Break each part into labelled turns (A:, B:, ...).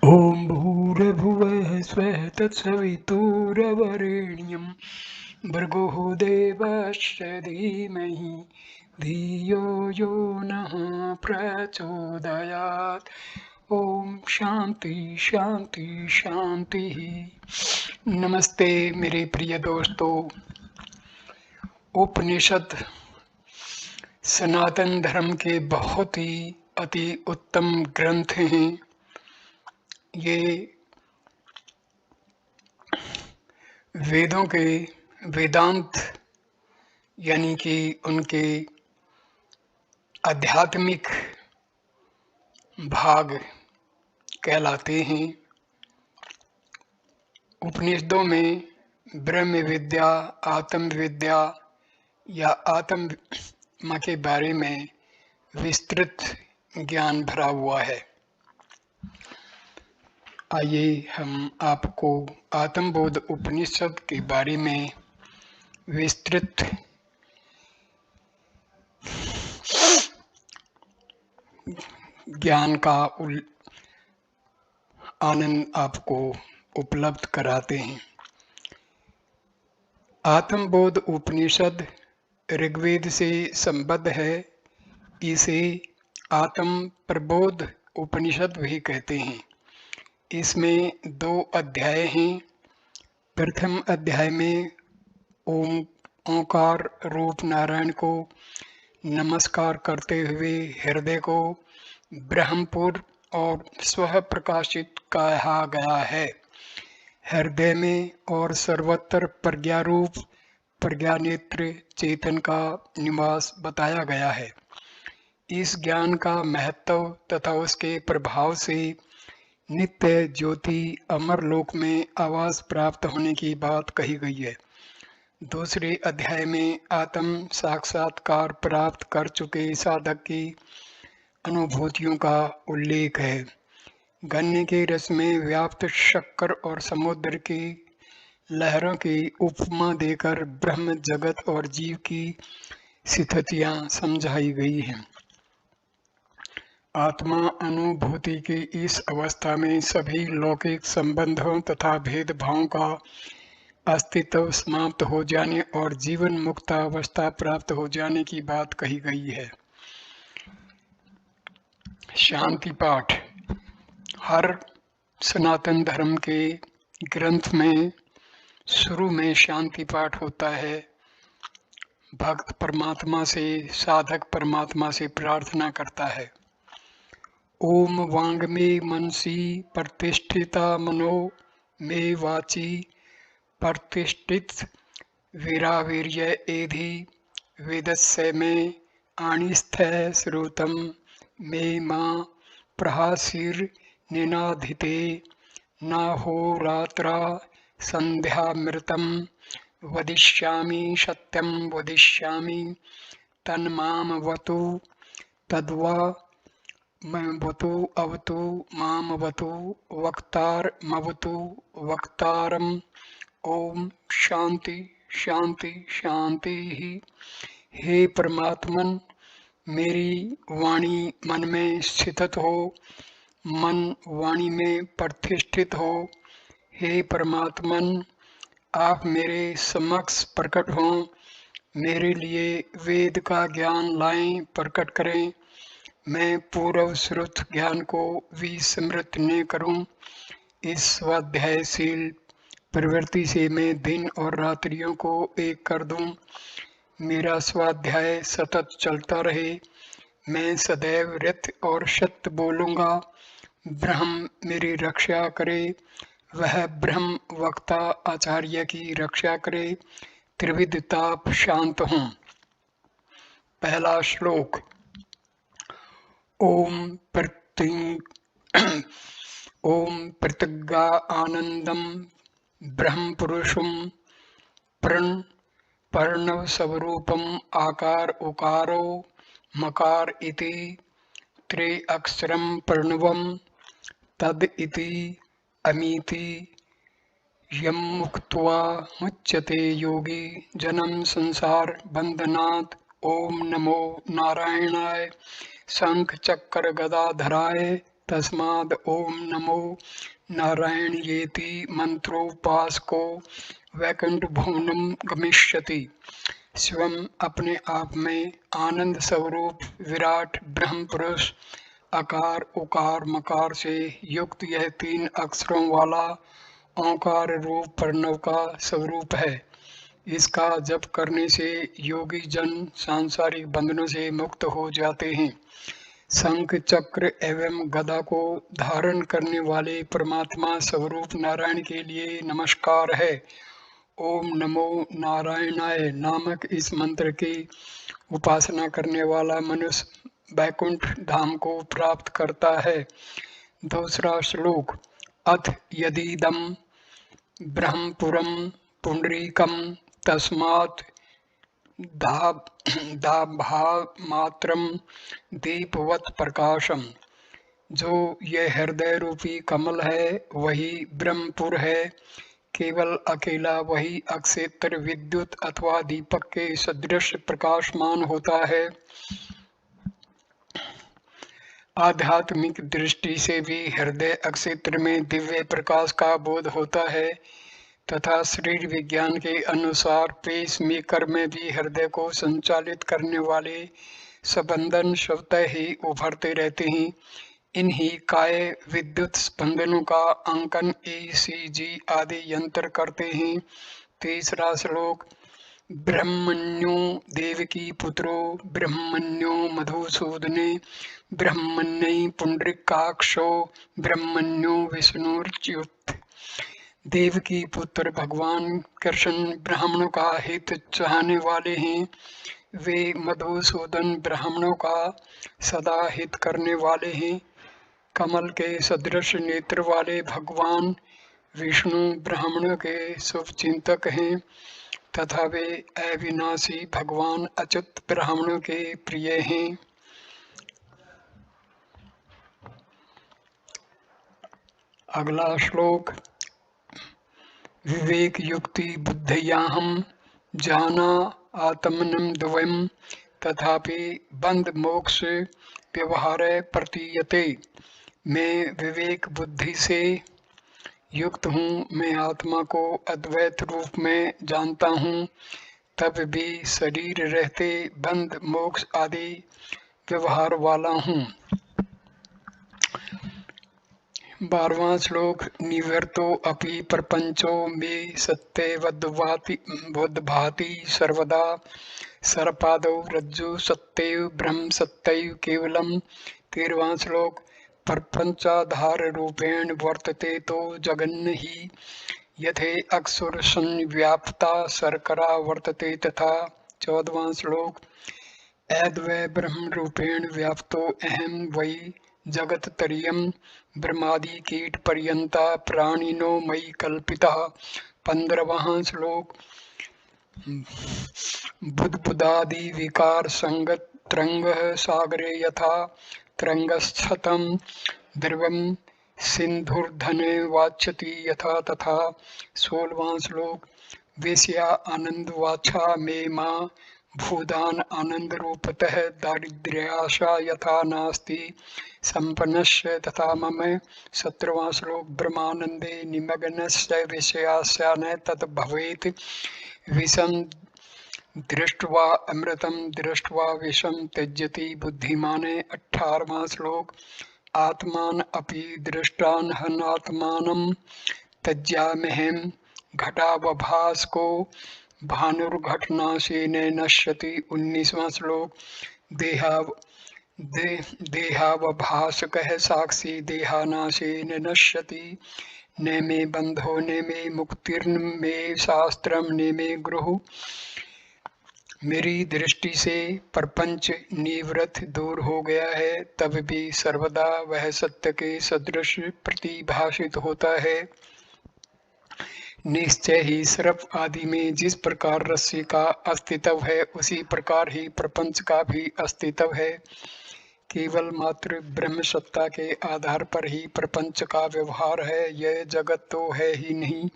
A: ॐ भूर्भुवः स्वः तत्सवितुर्वरेण्यं भर्गो देवस्य धीमहि धियो यो नः प्रचोदयात्। ओम शांति शांति शांति। नमस्ते मेरे प्रिय दोस्तों। उपनिषद सनातन धर्म के बहुत ही अति उत्तम ग्रंथ हैं। ये वेदों के वेदांत यानी कि उनके आध्यात्मिक भाग कहलाते हैं। उपनिषदों में ब्रह्म विद्या, आत्म विद्या या आत्मा के बारे में विस्तृत ज्ञान भरा हुआ है। आइए हम आपको आत्मबोध उपनिषद के बारे में विस्तृत ज्ञान का आनंद आपको उपलब्ध कराते हैं। आत्मबोध उपनिषद ऋग्वेद से संबद्ध है। इसे आत्म प्रबोध उपनिषद भी कहते हैं। इसमें 2 अध्याय हैं। प्रथम अध्याय में ओंकार रूप नारायण को नमस्कार करते हुए हृदय को ब्रह्मपुर और स्व प्रकाशित कहा गया है। हृदय में और सर्वत्र प्रज्ञा रूप प्रज्ञा नेत्र चेतन का निवास बताया गया है। इस ज्ञान का महत्व तथा उसके प्रभाव से नित्य ज्योति अमर लोक में आवास प्राप्त होने की बात कही गई है। दूसरे अध्याय में आत्म साक्षात्कार प्राप्त कर चुके साधक की अनुभूतियों का उल्लेख है। गन्ने के रस में व्याप्त शक्कर और समुद्र की लहरों की उपमा देकर ब्रह्म जगत और जीव की स्थितियां समझाई गई हैं। आत्मा अनुभूति की इस अवस्था में सभी लौकिक संबंधों तथा भेदभावों का अस्तित्व समाप्त हो जाने और जीवन मुक्त अवस्था प्राप्त हो जाने की बात कही गई है। शांति पाठ। हर सनातन धर्म के ग्रंथ में शुरू में शांति पाठ होता है। भक्त परमात्मा से, साधक परमात्मा से प्रार्थना करता है। ओम वांग में मनसी प्रतिष्ठिता मनो में वाची प्रतिष्ठित वीरावीर्य एधि वेदस्य में आणिस्थ श्रुतम में मां प्रहासीर निनाधिते न हो रात्रा संध्यामृतम वदिष्यामि सत्यम वदिष्यामि तन्मामवतु तद्वा मवतु अवतु मामवतु वक्तारमवतु वक्तारम्। ओम शांति शांति शांति। हे परमात्मन, मेरी वाणी मन में स्थित हो, मन वाणी में प्रतिष्ठित हो। हे परमात्मन, आप मेरे समक्ष प्रकट हों, मेरे लिए वेद का ज्ञान लाएं, प्रकट करें। मैं पूर्व श्रुत ज्ञान को विस्मृत न करूं। इस स्वाध्यायशील प्रवृत्ति से मैं दिन और रात्रियों को एक कर दूं। मेरा स्वाध्याय सतत चलता रहे। मैं सदैव रत और सत्य बोलूंगा। ब्रह्म मेरी रक्षा करे, वह ब्रह्म वक्ता आचार्य की रक्षा करे। त्रिविध ताप शांत हों। पहला श्लोक। ओम प्रतिज्ञा आनंदम ब्रह्म पुरुषम प्रणव स्वरूपम आकार उकारो मकार इति त्रि अक्षरम प्रणवम तद इति अमीति यम मुक्त्वा मुच्यते योगी जन्म संसार बंधनात्। ओम नमो नारायणाय शंख चक्र गदाधराय तस्माद ओम नमो नारायण येति मंत्रोपासको वैकुंठ भुवनम गमिष्यति। स्वयं अपने आप में आनंद स्वरूप विराट ब्रह्म पुरुष आकार उकार मकार से युक्त यह 3 अक्षरों वाला ओंकार रूप प्रणव का स्वरूप है। इसका जप करने से योगी जन सांसारिक बंधनों से मुक्त हो जाते हैं। शंख चक्र एवं गदा को धारण करने वाले परमात्मा स्वरूप नारायण के लिए नमस्कार है। ओम नमो नारायणाय नामक इस मंत्र की उपासना करने वाला मनुष्य वैकुंठ धाम को प्राप्त करता है। दूसरा श्लोक। अथ यदीदं ब्रह्मपुरं पुंडरीकं तस्मात् दाभामात्रं दीपवत् प्रकाशम। जो ये हृदय रूपी कमल है वही ब्रह्मपुर है। केवल अकेला वही अक्षेत्र विद्युत अथवा दीपक के सदृश प्रकाशमान होता है। आध्यात्मिक दृष्टि से भी हृदय अक्षेत्र में दिव्य प्रकाश का बोध होता है तथा शरीर विज्ञान के अनुसार पेस मेकर में भी हृदय को संचालित करने वाले स्पंदन स्वतः ही उभरते रहते हैं। इन्हीं काय विद्युत स्पंदनों का अंकन ECG आदि यंत्र करते हैं। तीसरा श्लोक। ब्रह्मण्यो देवकी पुत्रो ब्रह्मण्यो मधुसूदने ब्रह्मण्यै पुंडरीकाक्षो ब्रह्मण्यो विष्णुर्च्युत। देवकी पुत्र भगवान कृष्ण ब्राह्मणों का हित चाहने वाले हैं। वे मधुसूदन ब्राह्मणों का सदा हित करने वाले हैं। कमल के सदृश नेत्र वाले भगवान विष्णु ब्राह्मणों के शुभ चिंतक हैं तथा वे अविनाशी भगवान अच्युत ब्राह्मणों के प्रिय हैं। अगला श्लोक। विवेक युक्ति बुद्धियाहम जाना आत्मनं द्वयम् तथापि बंध मोक्ष व्यवहार प्रतीयते। मैं विवेक बुद्धि से युक्त हूँ, मैं आत्मा को अद्वैत रूप में जानता हूँ, तब भी शरीर रहते बंध मोक्ष आदि व्यवहार वाला हूँ। 12वां श्लोक। निवर्तो अपि प्रपंचो मे सत्यवद्भाति सर्वदा सर्पादौ रज्जु सत्यैव ब्रह्म सत्यैव केवलम्। 13वां श्लोक। प्रपंचाधार रूपेण वर्तते तो जगन्न ही यथे अक्षुर संव्याप्ता शर्करा वर्तते तथा। 14वां श्लोक। ऐद्वै ब्रह्म रूपेण व्याप्तो अहम वै जगत तरियम ब्रह्मादि कीट पर्यंता प्राणिनो मयि कल्पितः। 15वां श्लोक। बुद्बुदादि विकार संगत तरंग सागरे यथा तरंगच्छतं ध्रुवं सिंधुर्धने वाच्यति यथा तथा। 16वां श्लोक। वेश्या आनंद वाचा मे मां भूदान आनंद रूपतः दारिद्र्याशा यथा नास्ति संपन्नस्य तथा मम। 17वां श्लोक। ब्रह्मानंदे निमग्नस्य विषयास्य न तत् भवेत् विषं दृष्ट्वा अमृतं दृष्ट्वा विषं त्यजति बुद्धिमान। 18वां श्लोक। आत्मान अपि दृष्टान हनात्मानं त्यज्याम्यहं घटावभास को भानुर्घटनाशेन नश्यति। 19वां श्लोक। देहावभासकः साक्षी देहानाशेन नश्यति न मे बंधो न मे मुक्तिर्न मे शास्त्रम न मे गृह। मेरी दृष्टि से प्रपंच निवृत्त दूर हो गया है, तब भी सर्वदा वह सत्य के सदृश प्रतिभाषित होता है। निश्चय ही सर्प आदि में जिस प्रकार रस्सी का अस्तित्व है उसी प्रकार ही प्रपंच का भी अस्तित्व है। केवल मात्र ब्रह्म सत्ता के आधार पर ही प्रपंच का व्यवहार है, यह जगत तो है ही नहीं।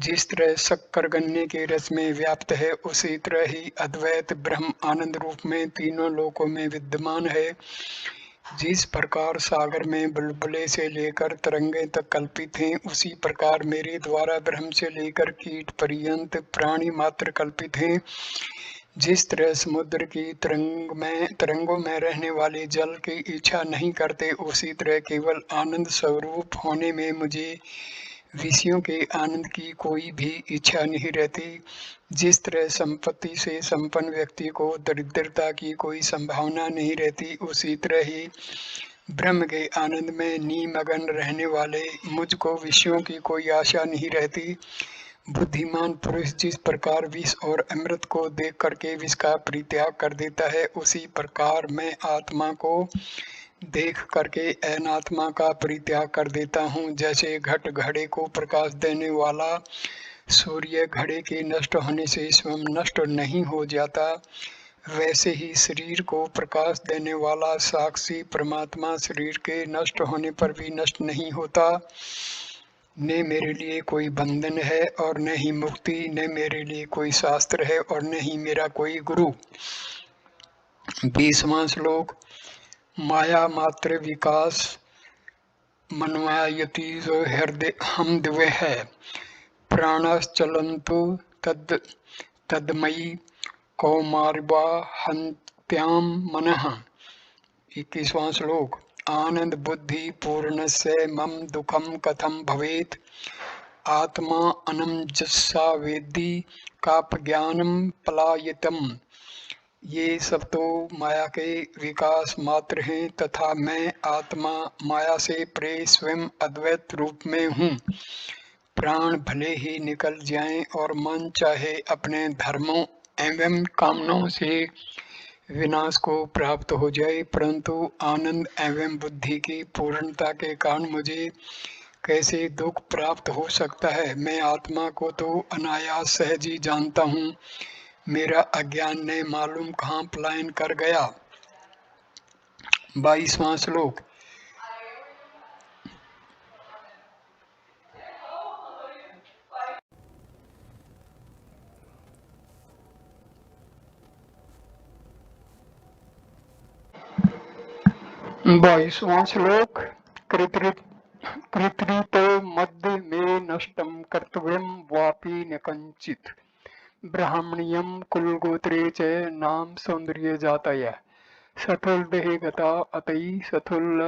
A: जिस तरह शक्कर गन्ने के रस में व्याप्त है उसी तरह ही अद्वैत ब्रह्म आनंद रूप में तीनों लोकों में विद्यमान है। जिस प्रकार सागर में बुलबुले से लेकर तरंगे तक कल्पित हैं, उसी प्रकार मेरे द्वारा ब्रह्म से लेकर कीट पर्यंत प्राणी मात्र कल्पित हैं। जिस तरह समुद्र की तरंगों में रहने वाले जल की इच्छा नहीं करते, उसी तरह केवल आनंद स्वरूप होने में मुझे विषयों के आनंद की कोई भी इच्छा नहीं रहती। जिस तरह संपत्ति से संपन्न व्यक्ति को दरिद्रता की कोई संभावना नहीं रहती, उसी तरह ही ब्रह्म के आनंद में निमग्न रहने वाले मुझको विषयों की कोई आशा नहीं रहती। बुद्धिमान पुरुष जिस प्रकार विष और अमृत को देख करके विष का परित्याग कर देता है, उसी प्रकार मैं आत्मा को देख करके अनात्मा का परित्याग कर देता हूँ। जैसे घट घड़े को प्रकाश देने वाला सूर्य घड़े के नष्ट होने से स्वयं नष्ट नहीं हो जाता, वैसे ही शरीर को प्रकाश देने वाला साक्षी परमात्मा शरीर के नष्ट होने पर भी नष्ट नहीं होता। न मेरे लिए कोई बंधन है और न ही मुक्ति, न मेरे लिए कोई शास्त्र है और न ही मेरा कोई गुरु। 20वां श्लोक। माया मात्र विकास मनवायति हृदय हम दिव्य है, प्राणश्चलन्तु तद्मयी कौमारवा हन्त्याम मनः। 21वां श्लोक। आनंद बुद्धि पूर्णस्य मम दुखम कथम भवेत्, आत्मा अनंजसा वेद्दि कापज्ञानम पलायितम। ये सब तो माया के विकास मात्र हैं तथा मैं आत्मा माया से परे स्वयं अद्वैत रूप में हूँ। प्राण भले ही निकल जाएं और मन चाहे अपने धर्मों एवं कामनाओं से विनाश को प्राप्त हो जाए, परंतु आनंद एवं बुद्धि की पूर्णता के कारण मुझे कैसे दुख प्राप्त हो सकता है। मैं आत्मा को तो अनायास सहज ही जानता हूँ, मेरा अज्ञान ने मालूम कहाँ पलायन कर गया। 22वां श्लोक। कृत्रितो मध्य में नष्टम कर्तव्यम वापि न कंचित, ब्राह्मणीयम कुलगोत्रे च नाम सौंदर्य जातय, सथुल देह गता अतई सथुल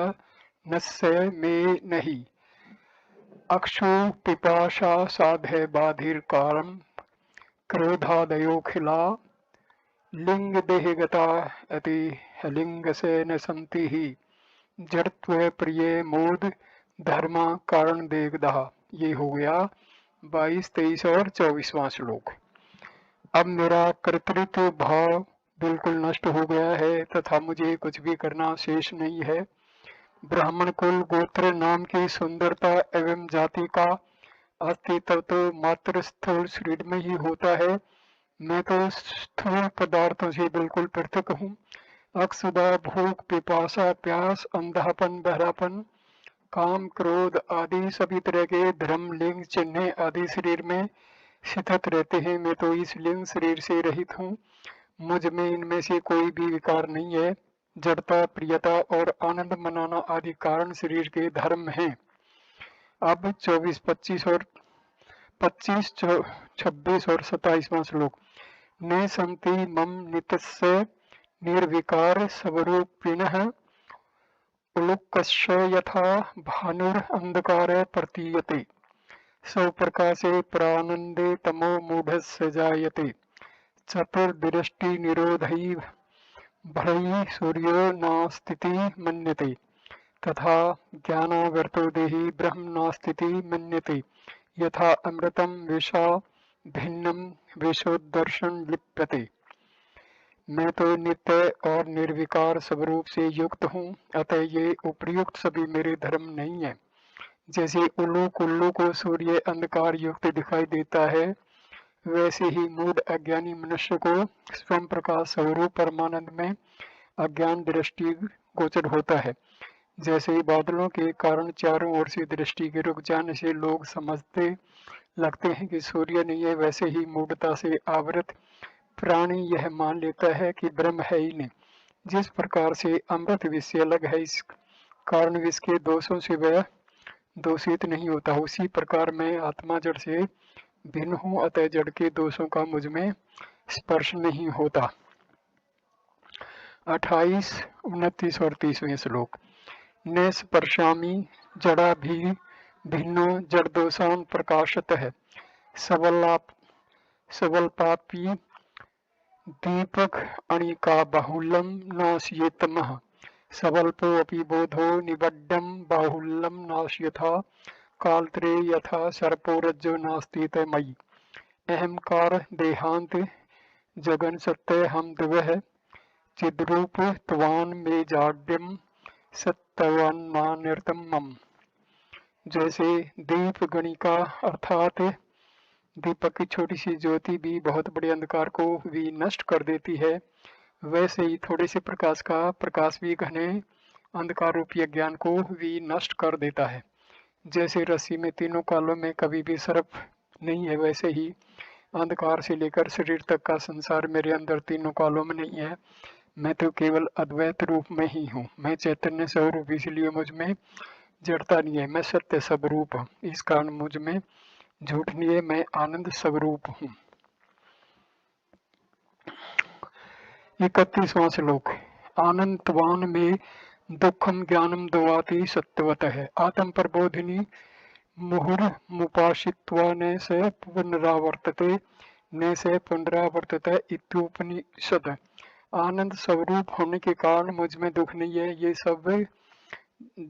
A: नस्य में नहीं, अक्षु पिपाशा साधे बाधिर कारम क्रोधादयो खिला, लिंग देहगता अति लिंग से न संति ही, जड़त्व प्रिय मोद धर्मा कारण देगदा। ये हो गया 22, 23 और 24वां श्लोक। अब मेरा कर्तृत्व भाव बिल्कुल नष्ट हो गया है तथा मुझे कुछ भी करना शेष नहीं है। ब्राह्मण कुल गोत्र नाम की सुंदरता एवं जाति का अस्तित्व तो मात्र स्थूल शरीर में ही होता है। मैं तो स्थूल पदार्थों से बिल्कुल पृथक हूँ। अक्षुदा भूख पिपासा प्यास अंधापन बहरापन काम क्रोध आदि सभी तरह के धर्म लिंग चिन्ह आदि शरीर में स्थित रहते हैं। मैं तो इस लिंग शरीर से रहित हूँ। मुझ में इनमें से कोई भी विकार नहीं है। जड़ता प्रियता और आनंद मनाना आदि कारण शरीर के धर्म हैं। अब 24, 25 और 26, 26 और 27वां श्लोक। ने संति मम नितस्य निर्विकार स्वरूपिणः, उलुकस्य यथा भानुर अंधकार प्रतीयते, स्वप्रकाशे प्रानंदे तमो मूढ़स्य जायते, चतुर्दृष्टि निरोधै भ्रयि सूर्यो नास्तिति मन्यते, तथा ज्ञानावर्तो देहि ब्रह्म नास्तिति मन्यते, यथा अमृतम विषा भिन्नम विशोदर्शन लिप्यते। मैं तो नित्य और निर्विकार स्वरूप से युक्त हूँ, अतः ये उपयुक्त सभी मेरे धर्म नहीं है। जैसे उल्लू कुल्लू को सूर्य अंधकार युक्त दिखाई देता है, वैसे ही मूढ़ अज्ञानी मनुष्य को स्वयं प्रकाश स्वरूप परमानंद में अज्ञान दृष्टि गोचर होता है। जैसे ही बादलों के कारण चारों ओर से दृष्टि के रुक जाने से लोग समझते लगते हैं कि सूर्य नहीं है, वैसे ही मूढ़ता से आवृत प्राणी यह मान लेता है कि ब्रह्म है ही नहीं। जिस प्रकार से अमृत विष से अलग है, इस कारण विष के दोषों से वह दूषित नहीं होता, उसी प्रकार मैं आत्मा जड़ से भिन्न हूँ, अतः जड़ के दोषों का मुझ में स्पर्श नहीं होता। 28, 29 और 30वें श्लोक। न स्पर्शामि जड़ा भी भिन्नो जड़ दोषान प्रकाशतः सबलपापी दीपक अणिका बाहुल्यम नाशयेतमः सबल्पो अपि बोधो निबड्डम बाहुल्यम नाशयथा कालत्रे यथा सर्पो रज्जो नास्ति तमयि अहंकार देहांत जगन सत्य हम दिवह चिद्रूप त्वान में जाड्यम सत्यवान्नानिर्तम मम। जैसे दीप गणिका अर्थात दीपक की छोटी सी ज्योति भी बहुत बड़े अंधकार को भी नष्ट कर देती है, वैसे ही थोड़े से प्रकाश का प्रकाश भी घने अंधकार रूपी ज्ञान को भी नष्ट कर देता है। जैसे रस्सी में तीनों कालों में कभी भी सर्प नहीं है, वैसे ही अंधकार से लेकर शरीर तक का संसार मेरे अंदर तीनों कालों में नहीं है। मैं तो केवल अद्वैत रूप में ही हूँ। मैं चैतन्य स्वरूप, इसलिए मुझ में जड़ता नहीं है। मैं सत्य स्वरूप हूँ, इस कारण मुझ में झूठ नहीं है। मैं आनंद स्वरूप हूँ। 31वां श्लोक। आनंदवान में दुखम ज्ञानम दवाति सत्यवत है आत्म प्रबोधिनी मुहुर्मुपाशित्वा न स पुनरावर्तते न स पुनरावर्तते इत्युपनिषद। आनंद स्वरूप होने के कारण मुझ में दुख नहीं है। ये सब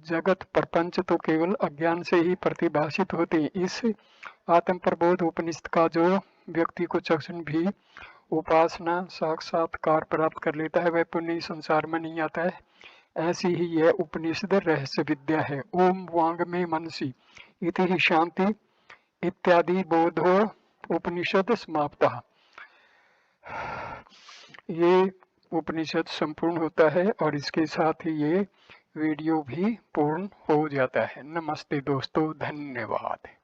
A: जगत प्रपंच तो केवल अज्ञान से ही प्रतिभाषित होते हैं। इस आत्म प्रबोध उपनिषद का जो व्यक्ति को चक्षण भी उपासना साक्षात्कार प्राप्त कर लेता है, वह पुण्य संसार में नहीं आता है। ऐसी ही यह उपनिषद रहस्य विद्या है। ओम वांग में मनसी इति ही शांति इत्यादि बोधो उपनिषद समाप्ता। ये उपनिषद संपूर्ण होता है और इसके साथ ही ये वीडियो भी पूर्ण हो जाता है। नमस्ते दोस्तों, धन्यवाद।